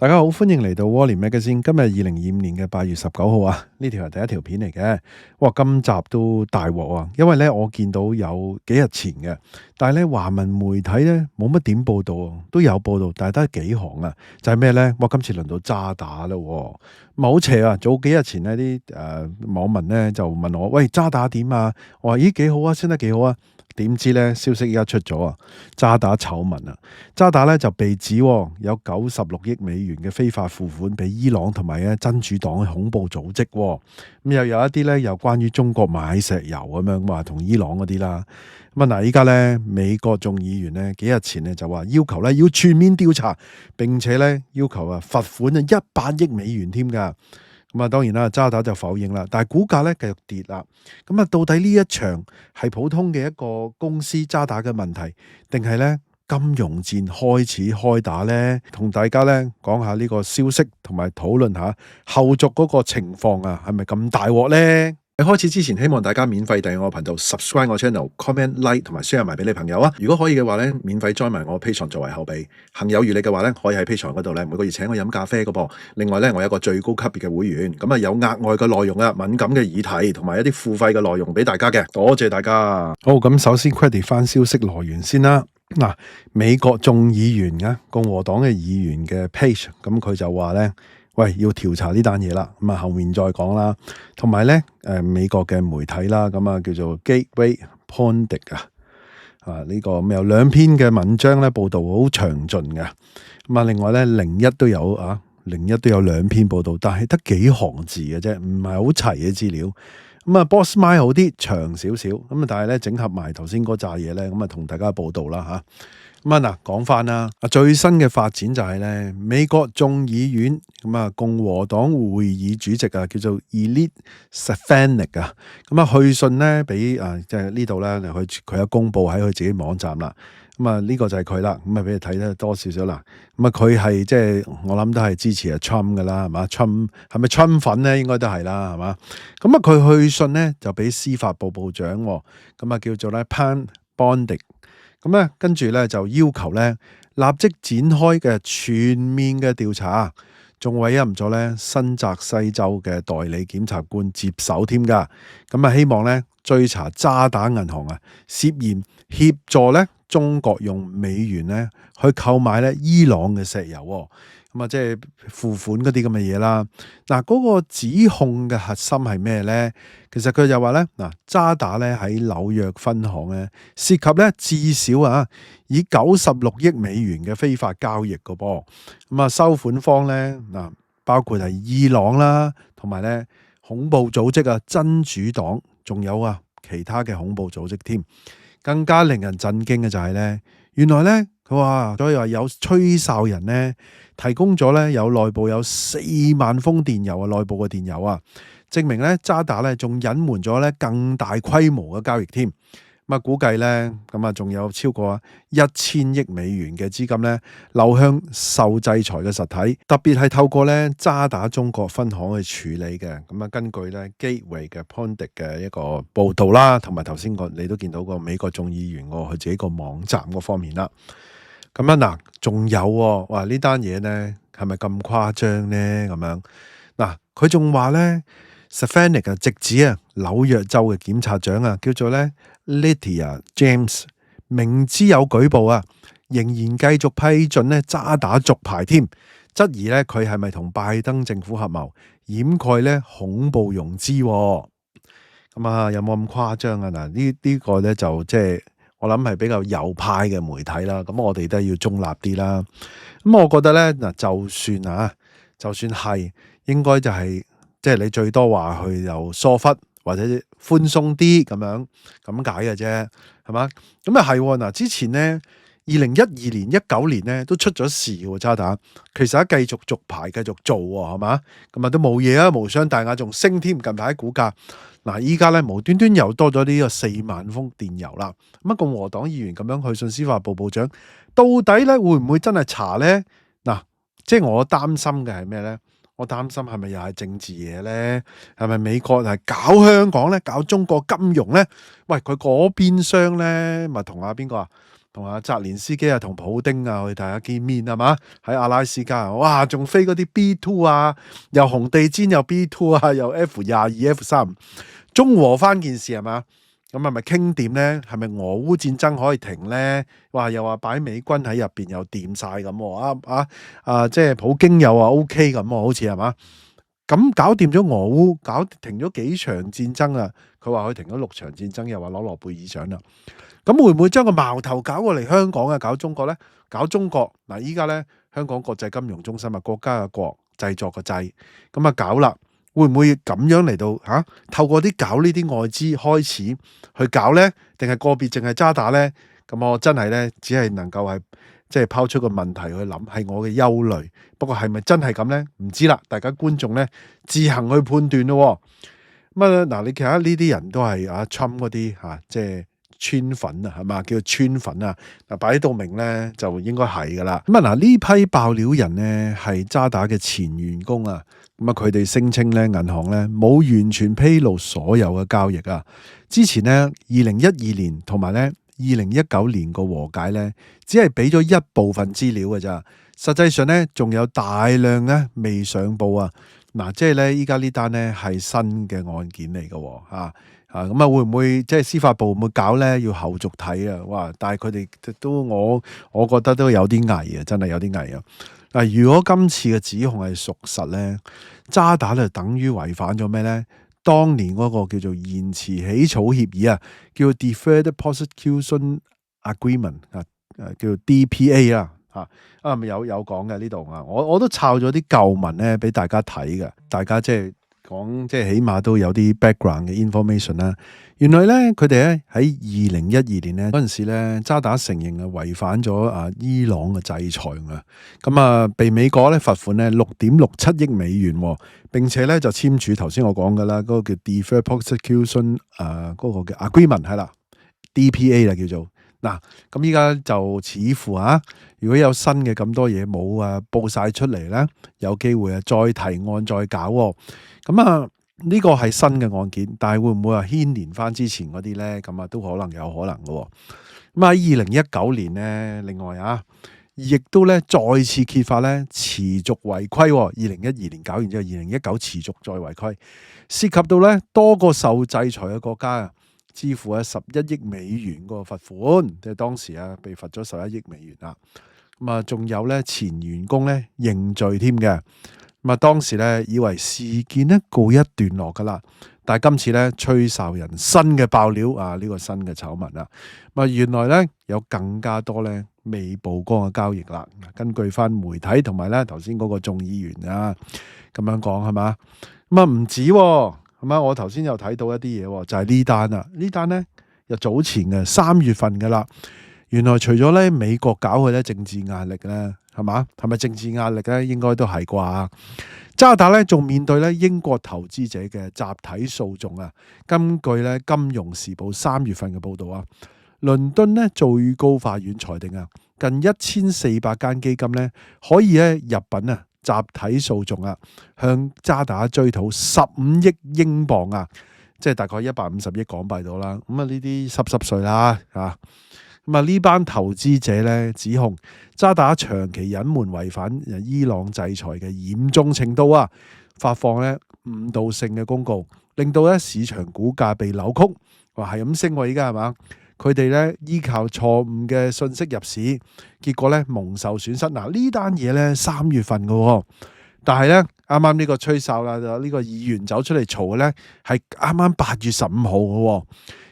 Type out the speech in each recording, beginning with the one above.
大家好，歡迎嚟到 Wally Magazine。今日2025年嘅8月19號啊，呢條係第一條片嚟嘅。哇，今集都大鑊啊！因為咧，我見到有幾日前嘅，但係咧華文媒體咧冇乜點報道，都有報道，但係得幾行啊。就係咩咧？哇，今次輪到渣打啦，咁好邪啊！早幾日前呢啲網民咧就問我：喂，渣打點啊？我話：咦，幾好啊，升得幾好啊！點知咧消息而家出咗啊，渣打醜聞啊！渣打咧就被指有96億美元嘅非法付款俾伊朗同埋真主黨嘅恐怖組織，咁又有一啲咧又關於中國買石油咁樣話同伊朗嗰啲啦。咁啊嗱，依家咧美國眾議員咧幾日前咧就話要求咧要全面調查，並且咧要求罰款100億美元添㗎。咁啊，當然啦，渣打就否認啦，但係股價咧繼續跌啦。咁啊，到底呢一場係普通嘅一個公司渣打嘅問題，定係咧金融戰開始開打呢？同大家咧講下呢個消息，同埋討論下後續嗰個情況啊，係咪咁大鑊呢？喺開始之前，希望大家免費訂閱我頻道 ，subscribe 我 channel，comment like 同埋 share 埋俾你朋友啊！如果可以嘅話咧，免費 join 埋我 Patreon 作為後備。行有餘力嘅話咧，可以喺 Patreon 嗰度咧每個月請我飲咖啡嘅噃。另外咧，我有一個最高級別嘅會員，咁啊有額外嘅內容啊，敏感嘅議題同埋一啲付費嘅內容俾大家嘅。多謝大家。好，咁首先 credit 翻消息來源先啦。嗱，美國眾議員啊，共和黨嘅議員嘅 page，咁佢就話咧。喂，要調查呢單嘢啦，咁啊後面再講啦。同埋咧，美國嘅媒體啦，咁啊叫做 Gateway Pundit 呢個咁有兩篇嘅文章咧，報導好詳盡嘅。咁啊，另外咧01都有01都有兩篇報導，但係得幾行字嘅啫，唔係好齊嘅資料。咁啊，Bossmile 好啲，長少少。咁啊，但係咧整合埋頭先嗰扎嘢咧，咁啊同大家報導啦嚇。咁啊嗱，講翻啦，最新嘅發展就係咧，美國眾議院咁啊，共和黨會議主席啊，叫做 Elise Stefanik 啊，咁啊去信咧俾即係呢度咧，佢有公佈喺佢自己網站啦。咁啊呢個就係佢啦，咁啊俾你睇得多少少啦。咁啊佢係即係我諗都係支持阿 Trump 噶啦，係嘛？Trump 係咪 Trump 粉咧？應該都係啦，係嘛？咁啊佢去信咧就俾司法部部長，咁啊叫做咧 Pam Bondi。咁咧，跟住咧就要求咧立即展開嘅全面嘅調查，仲委任咗咧新澤西州嘅代理檢察官接手添㗎。咁啊，希望咧追查渣打銀行涉嫌協助咧中國用美元咧去購買咧伊朗嘅石油。咁啊，即係付款嗰啲咁嘅嘢啦。嗱，嗰個指控嘅核心係咩咧？其實佢就話咧，渣打咧喺紐約分行咧涉及咧至少以96億美元嘅非法交易嘅噃。咁啊，收款方咧包括係伊朗啦，同埋咧恐怖組織真主黨，仲有其他嘅恐怖組織添。更加令人震驚嘅就係咧，原來咧佢話所以話有吹哨人咧提供咗咧有內部有4萬封電郵內部嘅電郵證明咧渣打咧仲隱瞞咗咧更大規模嘅交易添。咁估計咧仲有超過1000億美元嘅資金咧流向受制裁嘅實體，特別係透過咧渣打中國分行去處理嘅。咁根據咧 Gateway 嘅 Pundit 嘅一個報導啦，同埋頭先你都見到個美國眾議員佢自己個網站嗰方面啦。咁仲有話呢單嘢咧係咪咁誇張咧？咁樣佢仲話咧 Stefanik 直指紐約州嘅檢察長叫做咧 Letitia James 明知有舉報仍然繼續批准咧渣打續牌添，質疑咧佢係咪同拜登政府合謀掩蓋咧恐怖融資？咁有冇咁誇張啊？呢個咧就即係我諗係比較右派嘅媒體啦。咁我哋都要中立啲啦。咁我覺得咧就算係應該就係即係你最多話佢又疏忽或者寬鬆啲咁解嘅啫，係嘛？咁係之前咧2012年、19年咧都出咗事喎，渣打其實繼續續牌繼續做喎，係嘛？咁都冇嘢無傷大雅，仲升添。近排股價依家咧無端端又多咗呢個4萬封電郵啦。共和黨議員咁樣去信司法部部長，到底咧會唔會真係查咧？即係我擔心嘅係咩咧？我擔心係咪又係政治嘢咧？係咪美國係搞香港咧？搞中國金融咧？喂，佢嗰邊商咧咪同邊個同阿澤連斯基啊，同普丁啊去大家見面係嘛？喺阿拉斯加，哇，仲飛嗰啲 B2 啊，又紅地氈又 B2 啊，又 F-22、F-35，中和翻件事係嘛？咁係咪傾掂咧？係咪俄烏戰爭可以停咧？哇！又話擺美軍喺入邊又掂晒咁喎，即係普京又話 OK 咁喎，好似係嘛？咁搞掂咗俄烏，搞停咗幾場戰爭啦。佢話佢停咗6場戰爭，又話攞諾貝爾獎啦。咁會唔會將個矛頭搞過嚟香港啊？搞中國咧？搞中國嗱，依家咧香港國際金融中心啊，國家嘅國製作個製，咁啊搞啦。會唔會咁樣嚟到透過啲搞呢啲外資開始去搞呢？定係個別淨係渣打呢？咁我真係呢，只係能夠係即係拋出個問題去諗，係我嘅憂慮。不過係咪真係咁呢？唔知啦，大家觀眾呢，自行去判斷咯。咁嗱，你睇下呢啲人都係Trump 嗰啲即係川粉啊，係嘛？叫川粉啊，嗱，擺到明呢，就應該係噶啦。咁嗱，呢批爆料人呢，係渣打嘅前員工啊。咁佢哋聲稱咧，銀行咧冇完全披露所有嘅交易啊。之前咧，2012年同埋咧2019年個和解咧，只係俾咗一部分資料嘅咋。實際上咧，仲有大量咧未上報啊。嗱，即係咧，依家呢單咧係新嘅案件嚟嘅，咁會唔會即係司法部會搞咧？要後續睇啊。哇！但係佢哋都我覺得都有啲危啊，真係有啲危啊。嗱，如果今次嘅指控係屬實咧，渣打就等於違反咗咩咧？當年嗰個叫做延遲起草協議啊，叫 Deferred Prosecution Agreement 叫 DPA 啦，咪有講嘅呢度啊，我都抄咗啲舊文咧俾大家睇嘅，大家即係講即係起碼都有啲 background 嘅 information 啦。原來咧，佢哋咧喺2012年咧嗰陣時咧，渣打承認違反咗伊朗嘅制裁啊，咁被美國咧罰款咧6.67億美元，並且咧就簽署頭先我講嘅啦，嗰個叫 Deferred Prosecution 嗰個嘅 Agreement 係啦 ，DPA 啦叫做嗱，咁依家就似乎如果有新嘅咁多嘢冇報晒出嚟咧，有機會再提案再搞，咁呢個係新嘅案件，但係會唔會牽連翻之前嗰啲咧？咁都可能有可能嘅。咁喺2019年咧，另外亦都咧再次揭發咧持續違規。2012年搞完之後，2019持續再違規，涉及到咧多個受制裁嘅國家支付11億美元嗰個罰款，即係當時被罰咗11億美元啦。咁仲有咧前員工咧認罪添嘅。咁當時咧以為事件咧告一段落噶啦，但係今次咧吹哨人新嘅爆料呢個新嘅醜聞啦，原來咧有更加多咧未曝光嘅交易啦。根據翻媒體同埋咧頭先嗰個眾議員咁樣講係嘛，唔止係嘛，我頭先有睇到一啲嘢，就係呢單啦，呢單咧又早前嘅3月份噶啦。原來除咗咧美國搞佢咧政治壓力咧，係嘛？係咪政治壓力咧？應該都係啩。渣打咧仲面對咧英國投資者嘅集體訴訟啊。根據咧《金融時報》3月份嘅報導倫敦咧最高法院裁定近1400間基金咧可以咧入稟集體訴訟向渣打追討15億英鎊即係大概150億港幣到啦。咁呢啲濕碎啦呢班投資者咧指控渣打長期隱瞞違反伊朗制裁嘅嚴重程度發放咧誤導性嘅公告，令到咧市場股價被扭曲，話係咁升喎，依家係嘛？佢哋咧依靠錯誤嘅信息入市，結果咧蒙受損失。呢單嘢咧3月份嘅，但係咧啱啱呢個吹哨啦，呢個議員走出嚟嘈嘅咧係啱啱8月15號嘅。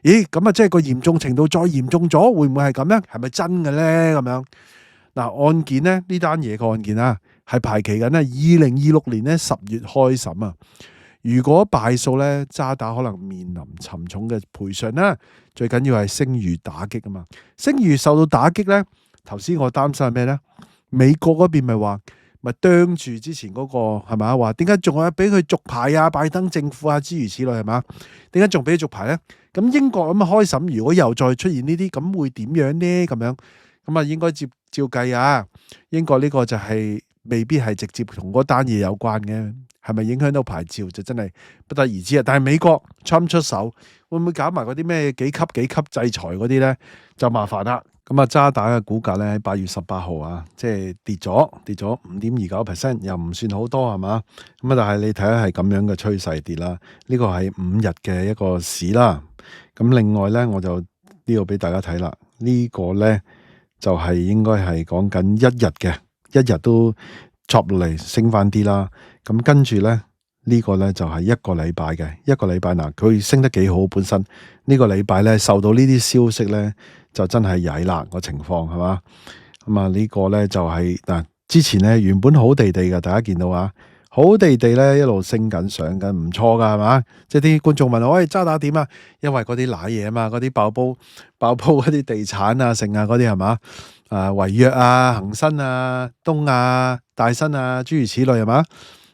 咦，咁即係個嚴重程度再嚴重咗，會唔會係咁咧？係咪真嘅咧？咁樣案件咧呢單嘢個案件係排期緊2026年咧10月開審。如果敗訴咧，渣打可能面臨沉重嘅賠償啦。最緊要係聲譽打擊嘛，聲譽受到打擊咧，頭先我擔心係咩咧？美國嗰邊咪話咪啄住之前嗰個係咪？話點解仲有俾佢續牌拜登政府諸如此類係嘛？點解仲俾佢續牌咧？咁英國咁開審，如果又再出現呢啲，咁會點樣呢？咁應該照計英國呢個就係未必係直接同嗰單嘢有關嘅，係咪影響到牌照就真係不得而知。但係美國 Trump 出手，會唔會搞埋嗰啲咩幾級制裁嗰啲呢？就麻煩啦。咁啊，渣打嘅股價咧喺8月18號啊，即係跌咗5.29%，又唔算好多係嘛？咁啊，但係你睇下係咁樣嘅趨勢跌啦，呢個係5日嘅一個市啦。咁另外咧，我就呢個俾大家睇啦，呢個咧就係應該係講緊一日嘅，一日都插落嚟升翻啲啦。咁跟住咧，呢個咧就係一個禮拜嘅，一個禮拜嗱，佢升得幾好本身。呢個禮拜咧受到呢啲消息咧，就真係曳啦個情況係嘛？咁啊呢個咧就係嗱，之前咧原本好地地嘅，大家見到啊，好地地咧一路升緊上緊，唔錯噶係嘛？即係啲觀眾問我：喂，渣打點啊？因為嗰啲瀨嘢啊嘛，嗰啲爆煲嗰啲地產啊、剩啊嗰啲係嘛？違約啊、恒生啊、東亞、大新啊，諸如此類係嘛？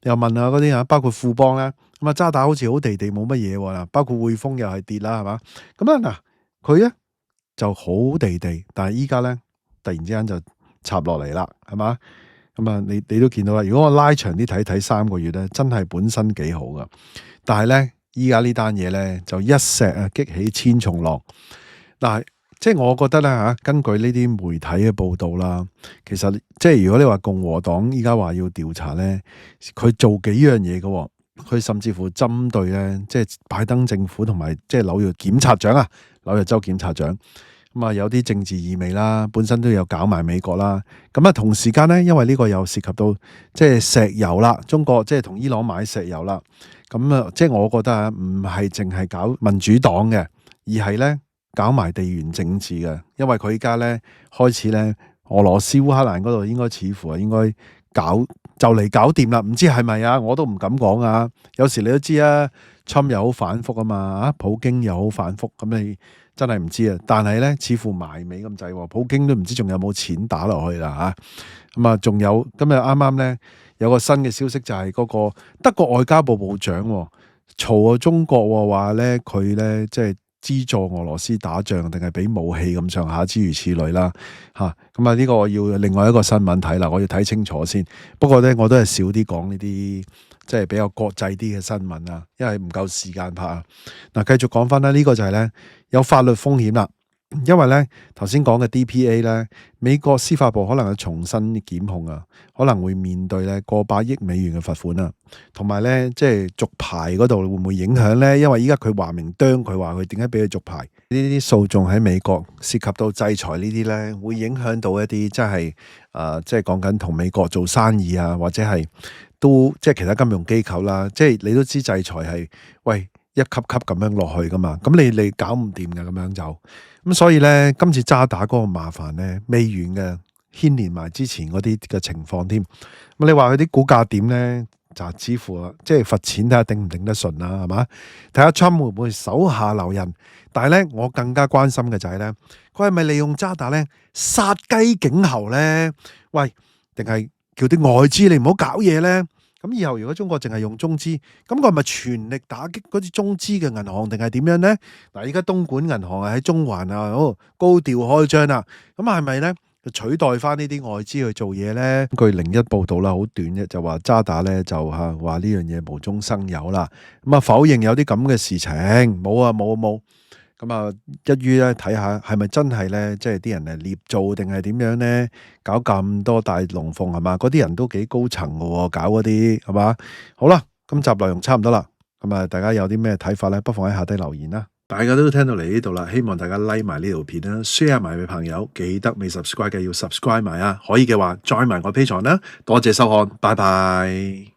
又問下嗰啲啊，包括富邦咧，咁啊渣打好似好地地冇乜嘢喎，包括匯豐又係跌啦係嘛？咁啊嗱，佢咧就好地地，但係依家咧突然之間就插落嚟啦，係嘛？咁啊，你都見到啦。如果我拉長啲睇3個月咧，真係本身幾好噶。但係咧，依家呢單嘢咧就一石激起千重浪。但係即係我覺得咧嚇，根據呢啲媒體嘅報道啦，其實即係如果你話共和黨依家話要調查咧，佢做幾樣嘢嘅喎。佢甚至乎針對咧，即係拜登政府同埋即係紐約檢察長啊，紐約州檢察長咁啊，有啲政治意味啦，本身都有搞埋美國啦。咁啊，同時間咧，因為呢個又涉及到即係石油啦，中國即係同伊朗買石油啦。咁啊，即係我覺得啊，唔係淨係搞民主黨嘅，而係咧搞埋地緣政治嘅。因為佢依家咧開始咧，俄羅斯烏克蘭嗰度應該似乎係應該就嚟搞掂啦，唔知係咪啊？我都唔敢講啊。有時你都知啊，Trump又好反覆啊嘛，普京又好反覆，咁你真係唔知啊。但係咧，似乎埋尾咁滯，普京都唔知仲有冇錢打落去啦嚇。咁啊，仲有今日啱啱咧有個新嘅消息，就係嗰個德國外交部部長嘈啊中國話咧，佢咧即係資助俄羅斯打仗定係俾武器咁上下，諸如此類啦嚇。咁啊呢個我要另外一個新聞睇啦，我要睇清楚先。不過咧我都係少啲講呢啲即係比較國際啲嘅新聞啊，因為唔夠時間拍啊。嗱，繼續講翻啦，呢個就係咧有法律風險啦。因為咧頭先講嘅 DPA 咧，美國司法部可能係重新檢控啊，可能會面對咧過百億美元嘅罰款啊，同埋咧即係續牌嗰度會唔會影響咧？因為依家佢話明啄佢話佢點解俾佢續牌？呢啲訴訟喺美國涉及到制裁呢啲咧，會影響到一啲即係即係講緊同美國做生意啊，或者係都即係其他金融機構啦，即係你都知制裁係喂一級級咁樣落去噶嘛，咁你搞唔掂嘅咁樣就。咁所以咧，今次渣打嗰個麻煩咧未完嘅，牽連埋之前嗰啲嘅情況添。咁你話佢啲股價點咧，就似乎即係罰錢睇下頂唔頂得順啦，係嘛？睇下 Trump 會唔會手下留人。但係咧，我更加關心嘅就係咧，佢係咪利用渣打咧殺雞儆猴咧？喂，定係叫啲外資你唔好搞嘢咧？咁以後如果中國淨係用中資，咁佢係咪全力打擊嗰啲中資嘅銀行，定係點樣咧？嗱，依家東莞銀行係喺中環啊，高調開張啦。咁係咪咧取代翻呢啲外資去做嘢咧？據01報道啦，好短嘅就話渣打咧就話呢樣嘢無中生有啦。咁啊否認有啲咁嘅事情，冇啊冇。咁啊，一於咧睇下係咪真係咧，即係啲人係捏造定係點樣咧？搞咁多大龍鳳係嘛？嗰啲人都幾高層嘅喎，搞嗰啲係嘛？好啦，今集內容差唔多啦。咁啊，大家有啲咩睇法咧？不妨喺下低留言啦。大家都聽到嚟呢度啦，希望大家 like 埋呢條片啦 ，share 埋俾朋友，記得未 subscribe 嘅要 subscribe 埋啊！可以嘅話，join埋我 Patreon啦。多謝收看，拜拜。